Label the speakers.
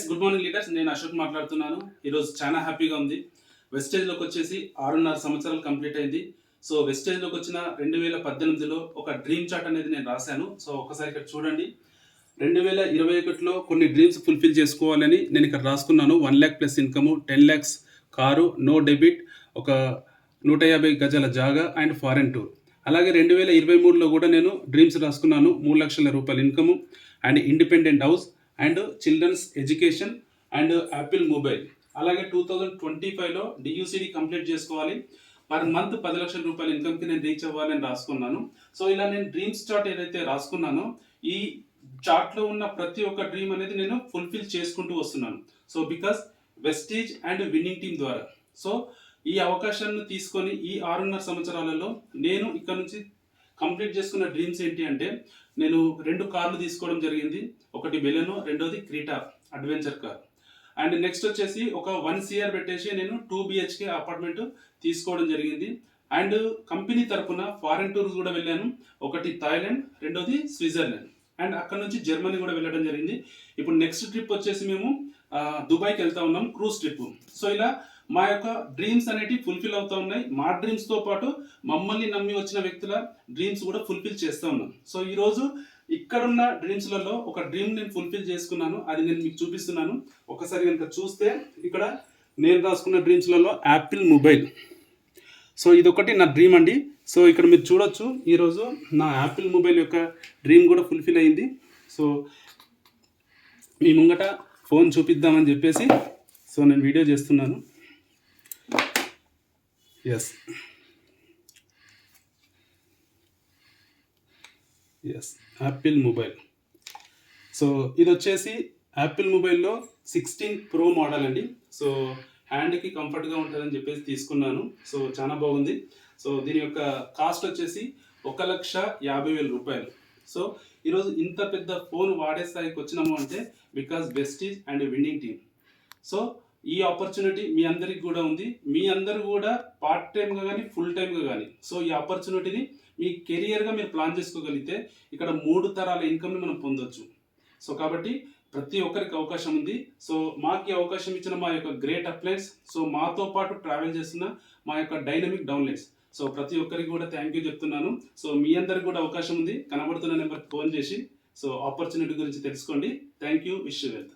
Speaker 1: Good morning leaders. నేను అశోక్ మాట్లాడుతున్నాను. ఈరోజు చాలా హ్యాపీగా ఉంది. వెస్టేజ్లోకి వచ్చేసి 6.5 సంవత్సరాలు కంప్లీట్ అయింది. సో వెస్టేజ్లోకి వచ్చిన 2018లో ఒక డ్రీమ్ చార్ట్ అనేది నేను రాశాను. సో ఒకసారి ఇక్కడ చూడండి. 2021లో కొన్ని డ్రీమ్స్ ఫుల్ఫిల్ చేసుకోవాలని నేను ఇక్కడ రాసుకున్నాను. 1 lakh plus income, 10 lakhs car, no debit, ఒక 150 గజాల జాగా అండ్ ఫారెన్ టూర్. అలాగే 2023లో కూడా నేను డ్రీమ్స్ రాసుకున్నాను. 3 లక్షల రూపాయల income and independent house and children's education and Apple mobile. అలాగే 2025లో డియూసిడి కంప్లీట్ చేసుకోవాలి. పర్ మంత్ 10 లక్షల రూపాయల ఇన్కమ్కి నేను రీచ్ అవ్వాలని రాసుకున్నాను. సో ఇలా నేను డ్రీమ్స్ చార్ట్ ఏదైతే రాసుకున్నానో ఈ చార్ట్లో ఉన్న ప్రతి ఒక్క డ్రీమ్ అనేది నేను ఫుల్ఫిల్ చేసుకుంటూ వస్తున్నాను. So because Vestige and winning team ద్వారా. సో ఈ అవకాశాన్ని తీసుకొని ఈ 6.5 సంవత్సరాలలో నేను ఇక్కడ నుంచి కంప్లీట్ చేసుకున్న డ్రీమ్స్ ఏంటి అంటే, నేను 2 కార్లు తీసుకోవడం జరిగింది. ఒకటి బెలెనో, రెండోది Creta adventure car. And next వచ్చేసి ఒక 1 CR పెట్టేసి నేను 2 BHK అపార్ట్మెంట్ తీసుకోవడం జరిగింది. అండ్ కంపెనీ తరఫున ఫారెన్ టూర్స్ కూడా వెళ్ళాను. ఒకటి థాయిలాండ్, రెండోది స్విట్జర్లాండ్. అండ్ అక్కడ నుంచి జర్మనీ కూడా వెళ్ళడం జరిగింది. ఇప్పుడు నెక్స్ట్ ట్రిప్ వచ్చేసి మేము దుబాయ్కి వెళ్తా ఉన్నాం, క్రూజ్ ట్రిప్. సో ఇలా మా యొక్క డ్రీమ్స్ అనేటివి ఫుల్ఫిల్ అవుతూ ఉన్నాయి. మా డ్రీమ్స్తో పాటు మమ్మల్ని నమ్మి వచ్చిన వ్యక్తుల డ్రీమ్స్ కూడా ఫుల్ఫిల్ చేస్తూ ఉన్నాం. సో ఈరోజు ఇక్కడున్న డ్రీమ్స్లలో ఒక డ్రీమ్ నేను ఫుల్ఫిల్ చేసుకున్నాను. అది నేను మీకు చూపిస్తున్నాను. ఒకసారి కనుక చూస్తే ఇక్కడ నేను రాసుకున్న డ్రీమ్స్లలో యాపిల్ మొబైల్. సో ఇదొకటి నా డ్రీమ్ అండి. సో ఇక్కడ మీరు చూడొచ్చు, ఈరోజు నా యాపిల్ మొబైల్ యొక్క డ్రీమ్ కూడా ఫుల్ఫిల్ అయింది. సో మీ ముంగట ఫోన్ చూపిద్దామని చెప్పేసి సో నేను వీడియో చేస్తున్నాను. Yes Apple mobile. సో ఇది వచ్చేసి యాపిల్ మొబైల్లో 16 Pro మోడల్ అండి. సో హ్యాండ్కి కంఫర్ట్గా ఉంటుందని చెప్పేసి తీసుకున్నాను. సో చాలా బాగుంది. సో దీని యొక్క కాస్ట్ వచ్చేసి 1,50,000 రూపాయలు. సో ఈరోజు ఇంత పెద్ద ఫోన్ వాడే స్థాయికి వచ్చినాము అంటే because Vestige and winning team. So ఈ ఆపర్చునిటీ మీ అందరికి కూడా ఉంది. మీ అందరూ కూడా పార్ట్ టైమ్గా కానీ ఫుల్ టైమ్గా కానీ సో ఈ ఆపర్చునిటీని మీ కెరియర్గా మీరు ప్లాన్ చేసుకోగలిగితే ఇక్కడ 3 తరాల ఇన్కమ్ని మనం పొందొచ్చు. సో కాబట్టి ప్రతి ఒక్కరికి అవకాశం ఉంది. సో మాకు ఈ అవకాశం ఇచ్చిన మా యొక్క గ్రేట్ అప్లైన్స్, సో మాతో పాటు ట్రావెల్ చేస్తున్న మా యొక్క డైనమిక్ డౌన్లైన్స్, సో ప్రతి ఒక్కరికి కూడా థ్యాంక్ యూ చెప్తున్నాను. సో మీ అందరికి కూడా అవకాశం ఉంది. కనబడుతున్న నెంబర్కి ఫోన్ చేసి సో ఆపర్చునిటీ గురించి తెలుసుకోండి. Thank you. Wish you wealth.